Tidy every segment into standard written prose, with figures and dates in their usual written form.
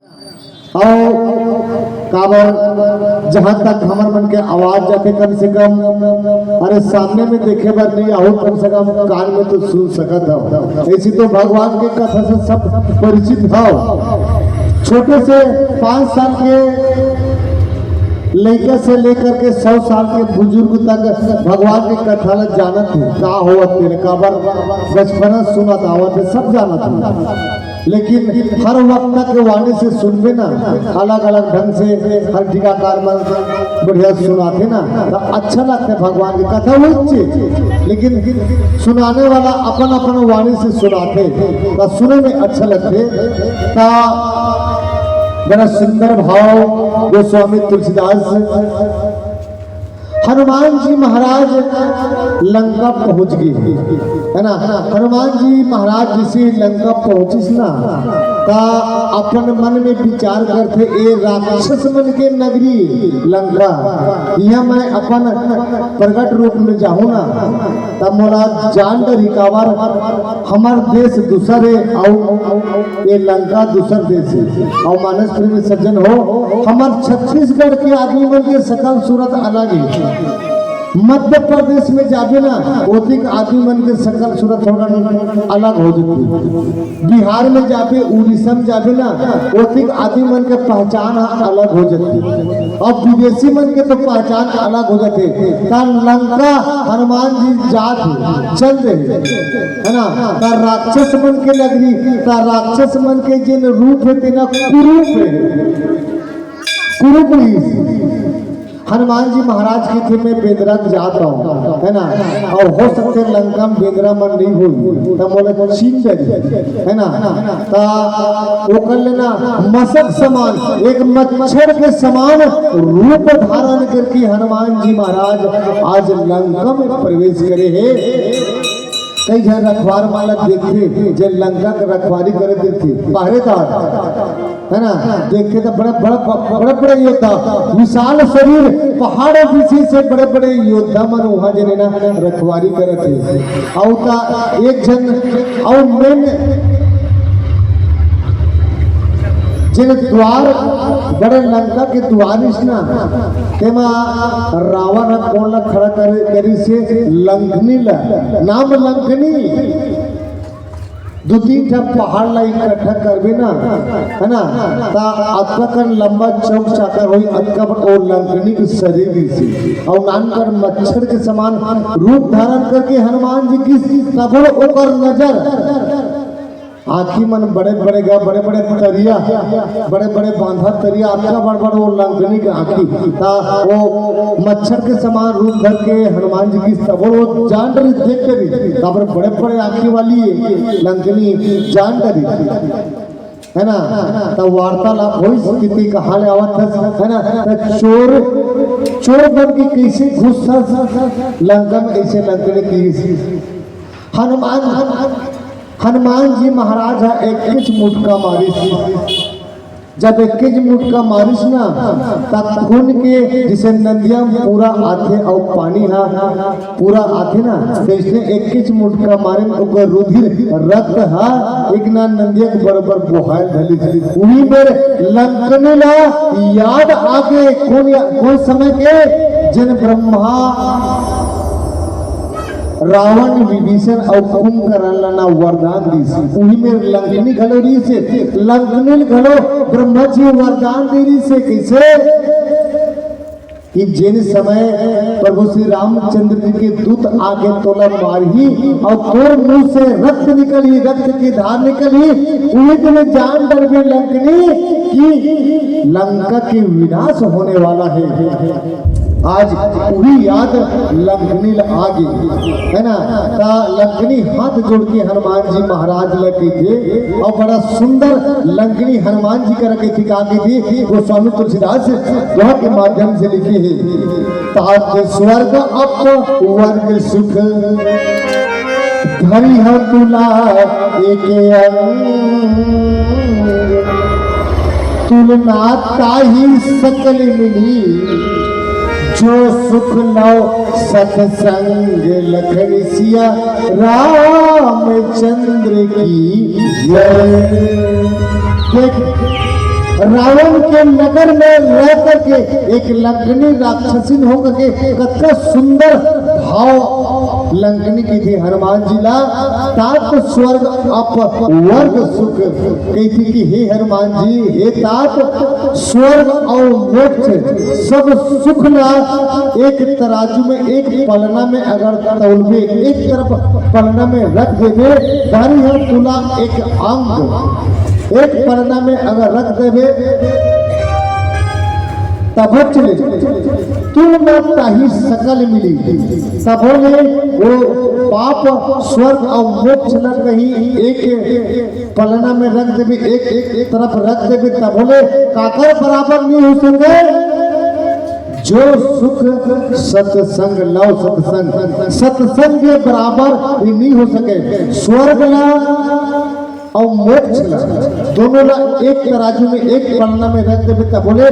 और काबर जहाँ तक हमार मन के आवाज जाते कम से कम अरे सामने में देखे बार नहीं आओ कम से कम कान में तो सुन सकत हो। ऐसी तो भगवान के कथा से सब परिचित हो। छोटे से 5 साल के लड़का से लेकर के 100 साल के बुजुर्ग तक भगवान की कथा ल जानत है का हो तेरे काबर बचपना सुनत आवत है सब जानत है। लेकिन हर वक्त के वाणी से सुनबे ना अलग अलग ढंग से हर टीकाकार में बढ़िया सुनाते ना तो अच्छा लगता है भगवान की कथा वही चीज। लेकिन सुनाने वाला अपन अपन वाणी से सुनाते तो सुने में अच्छा लगते। बड़ा सुंदर भाव गोस्वामी तुलसीदास हनुमान जी महाराज लंका पहुंच गए है ना। हनुमान जी महाराज जिसे लंका पहुंचिस ना का अपन मन में विचार करते ए राक्षस मन के नगरी लंका यह मैं अपन प्रकट रूप में जाऊं ना तब मोला जान डर रिकावर हमार देश दूसर है और ये लंका दूसर देश है और मानस प्रेमी सज्जन हो हमार छत्तीसगढ़ के आदमी मन के सकल सूरत अलग है। मध्य प्रदेश में जाबे ना ओतिक आदमी मन के सकल सूरत थोड़ा अलग हो जाती। बिहार में जाबे उड़ीसा में जाबे ना ओतिक आदमी मन के पहचान अलग हो जाती और विदेशी मन के तो पहचान अलग हो जाते। लंका हनुमान जी जात चल रहे है ना ता राक्षस मन के नगरी ता राक्षस मन के जिन रूप है तेना कुरूप हनुमान जी महाराज के थे मैं बेदरा जाता हूँ है ना और हो सकते लंका में बेदरा मन नहीं हुई तो बोले छीन जाए है ना वो कर लेना मसक समान एक मच्छर के समान रूप धारण करके हनुमान जी महाराज आज लंका में प्रवेश करे है। कई जन रखवार माला देखते जब लंका का रखवारी करे देखते पहरेदार है ना देखते तो बड़े बड़े योद्धा विशाल शरीर पहाड़ पीछे से बड़े बड़े योद्धा मन वहां जने ना रखवारी करे थे और एक जन और मेन जिन द्वार बड़े लंका के द्वारिश ना तेमा रावण कौन खड़ा करी से लंकनी ला नाम लंकनी 2-3 पहाड़ ला इकट्ठा करबे ना है ना ता अतका कर लंबा चौक चाकर होई अतका और लंकनी के शरीर से और नानकर मच्छर के समान रूप धारण करके हनुमान जी की सबड़ ओकर नजर आँखी मन बड़े बड़े तरिया बड़े बांधा तरिया आपका बड़ वो लंकनी के आँखी वो मच्छर के समान रूप धर के हनुमान जी की सब वो जान डरी देख कर बड़े आँखी वाली लंकनी जान डरी है ना तब वार्तालाप हो कितनी कहा ले आवत है ना चोर बन की कैसे घुसा लंका में ऐसे लंकनी की हनुमान जी महाराज एक मुटका मारिस जब एक मुटका मारिस ना तब खून के जिसे नदिया पूरा आथे और पानी हा पूरा आथे ना तो इसने एक मुटका मारे ओकर रुधिर रक्त हा एक ना नदिया के बराबर बोहाल धली उन्हीं में लंकने ला याद आके कौन समय के जिन ब्रह्मा रावण विभीषण और कुंभकर्ण ना वरदान दी उन्हीं में लंकनी घलो दी से लंकनी घलो ब्रह्मा जी वरदान दे से कैसे कि जिन समय प्रभु श्री रामचंद्र जी के दूत आगे तोला मारही और तोर मुंह से रक्त निकली रक्त की धार निकली उन्हीं में जान डर गई लंकनी कि लंका के विनाश होने वाला है। आज वही याद लंकनी आ गई है ना ता लंकनी हाथ जोड़ के हनुमान जी महाराज लगे थे और बड़ा सुंदर लंकनी हनुमान जी का रखे थी आगे थी गोस्वामी तुलसीदास वह के माध्यम से लिखे है ताज स्वर्ग अप वर्ग सुख धरी है तुला एक तुलना ताही सकल मिली जो सुख लो सत्संग लखन सिया रामचंद्र की जय। रावण के नगर में रह करके एक लंकनी राक्षसीन होकर के कतका सुंदर भाव लंकनी की थी हनुमान जी ला तात स्वर्ग अप वर्ग सुख कही थी कि हे हनुमान जी हे तात स्वर्ग और मोक्ष सब सुख ला एक तराजू में एक पलना में अगर तौलबे एक तरफ पलना में रख देवे दारी है तुला एक अंग एक पलना में अगर रख देवे तब चले तुम ताही सकल मिली तब वो पाप स्वर्ग और मोक्ष न कहीं एक पलना में रख देवे एक तरफ रख देवे तब बोले काकर बराबर नहीं हो सके जो सुख सत्संग लव सत्संग के बराबर ही नहीं हो सके स्वर्ग ला और मोक्ष ला दोनों ला एक तराजू में एक पलना में रख देवे तब बोले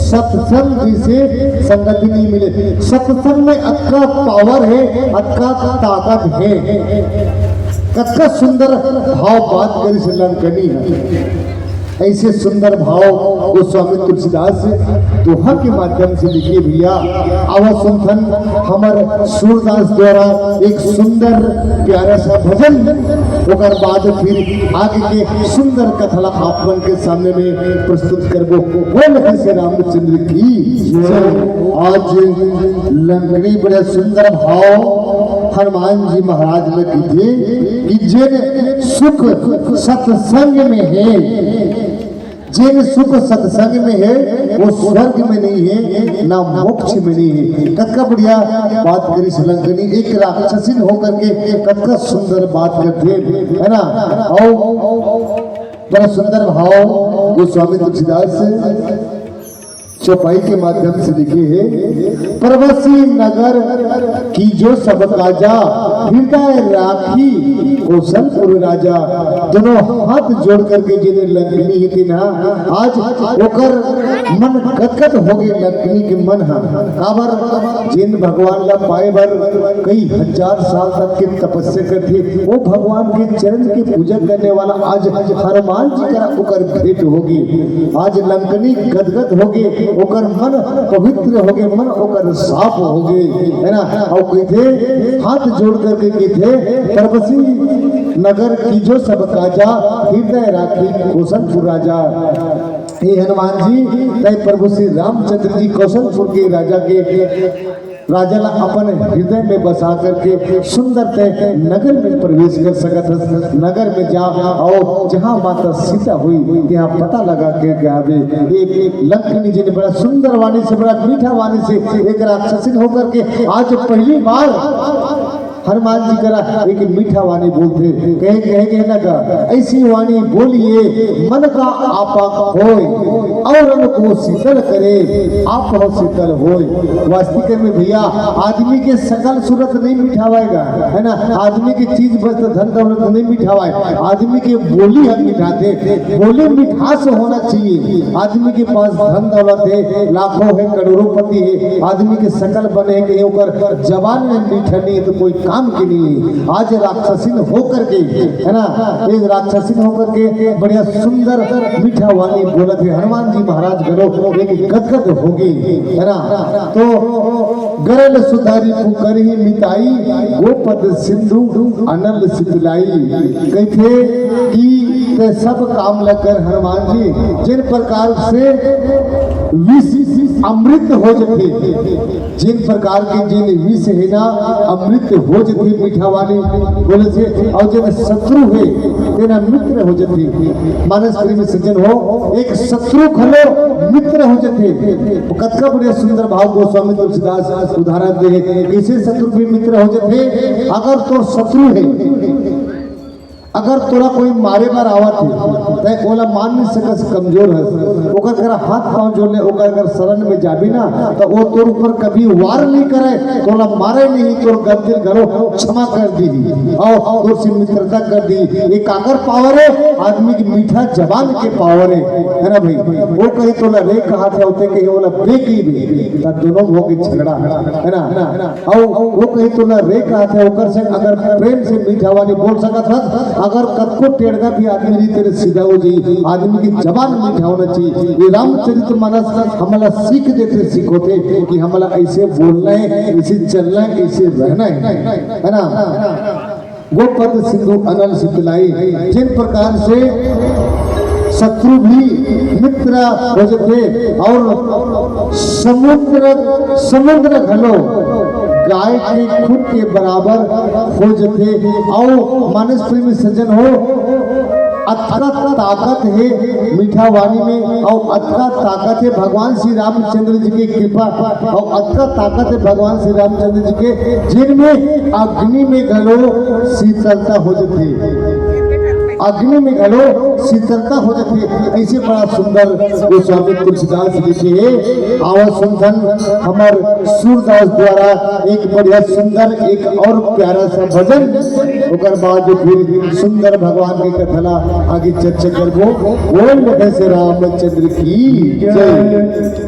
सत्संग से संगति नहीं मिले सत्संग में अक्का पावर है अक्का ताकत है कतका सुंदर भाव बात करी से लंकनी है ऐसे सुंदर भाव गोस्वामी तुलसीदास दोहा के माध्यम से लिखे भैया आवाज सुनथन हमार सूरदास द्वारा एक सुंदर प्यारा सा भजन ओकर बाद फिर आगे के सुंदर कथला आपन के सामने में प्रस्तुत करबो बोल श्री रामचंद्र की आज लंकनी बड़े सुंदर भाव हनुमान जी महाराज ने की थे कि जिन सुख सत्संग में है जिन सुख सत्संग में है वो स्वर्ग में नहीं है ना मोक्ष में नहीं है कतका बढ़िया बात करी लंकनी एक राक्षसीन होकर के कतका सुंदर बात करते है ना और बड़ा सुंदर भाव गोस्वामी तुलसीदास चौपाई के माध्यम से लिखे है परवसी नगर की जो सब काजा हृदय राखी कौशलपुर राजा दोनों हाथ जोड़ करके जिन्हें लंकनी थी ना आज ओकर मन गदगद हो गए लंकनी के मन काबर जिन भगवान ला पाए भर कई हजार साल तक की तपस्या करते वो भगवान के चरण की पूजा करने वाला आज हनुमान जी का ओकर भेंट होगी आज लंकनी गदगद होगी ओकर मन पवित्र हो गए मन ओकर साफ हो गए है ना और कहते हाथ जोड़ करके कहते परवसी नगर की जो सब काजा हृदय राखी कौशलपुर राजा हे हनुमान जी तय प्रभु श्री रामचंद्र जी कौशलपुर के राजा के राजा ला अपन हृदय में बसा करके सुंदर तय नगर में प्रवेश कर सकत नगर में जा और जहाँ माता सीता हुई यहाँ पता लगा के आवे एक लंकनी जी ने बड़ा सुंदर वाणी से बड़ा मीठा वाणी से एक राक्षसीन होकर के आज पहली बार हनुमान जी करा एक मीठा वाणी बोलते कहे लगा ऐसी वाणी बोलिए मन का आपा होय और को शीतल करे आप हो शीतल होय वास्तविक में भैया आदमी के सकल सूरत नहीं मिठावाएगा है ना आदमी की चीज बस धन दौलत नहीं मिठावाए आदमी के बोली हम मिठाते बोली मिठास होना चाहिए आदमी के पास धन दौलत है लाखों है करोड़ोंपति है आदमी के सकल बने के ऊपर जवान में मीठा नहीं है तो कोई काम के लिए आज राक्षसीन होकर के है ना एक राक्षसीन होकर के बढ़िया सुंदर मीठा वाणी बोलत है हनुमान जी महाराज गरो एक गदगद होगी है ना तो गरल सुधारी पुकर ही मिताई गोपद सिंधु अनल सितलाई कहते कि सब काम लगकर हनुमान जी जिन प्रकार से विष अमृत हो जाते जिन प्रकार के जिन विष है ना अमृत हो जाती मीठा वाली बोले से और जब शत्रु है तेरा मित्र हो जाती मानस प्रेमी सज्जन हो एक शत्रु खलो मित्र हो जाते कतका बड़े सुंदर भाव गोस्वामी तुलसीदास उदाहरण दे कैसे शत्रु भी मित्र हो जाते अगर तो शत्रु है अगर तोरा कोई मारे बार आवत है तय ओला मान नहीं सकस कमजोर है ओकर करा हाथ पांव जोड़ ले ओकर अगर शरण में जाबी ना तो वो तोर ऊपर कभी वार नहीं करे तोला मारे नहीं तोर गद्दिल घरो क्षमा कर दी और तोर से मित्रता कर दी एक काकर पावर है आदमी की मीठा जबान के पावर है ना भाई वो कहीं तोला रे कहा था होते कहीं ओला बे की भी तब दोनों हो के झगड़ा है ना और वो कहीं तोला रे कहा था ओकर से अगर प्रेम से मीठा वाली बोल सकत था अगर कतको टेढ़ा भी आदमी रही तेरे सीधा हो जाई, आदमी की जबान मीठा होना चाहिए। ये रामचरित मानस हमारा सीख देते सीखोते कि हमारा ऐसे बोलना है, ऐसे चलना है, ऐसे रहना है ना। गोपद सिंधु अनल शीतलाई, जिन प्रकार से शत्रु भी मित्र हो जाते और समुद्र घलो गाय के खुद के बराबर हो जाते और मानस प्रेमी सज्जन हो। अथका ताकत है मीठा वाणी में और अथका ताकत है भगवान श्री रामचंद्र जी की कृपा और अथका ताकत है भगवान श्री रामचंद्र जी के, जिनमें अग्नि में घलो शीतलता हो जाती, अग्नि में घलो शीतलता हो जाती है। ऐसे बड़ा सुंदर गोस्वामी तुलसीदास लिखे आवाज सुनथन हमार सूरदास द्वारा एक बढ़िया सुंदर एक और प्यारा सा भजन, ओकर बाद फिर सुंदर भगवान की कथला आगे चर्चा करबो। बोल से रामचंद्र की जय।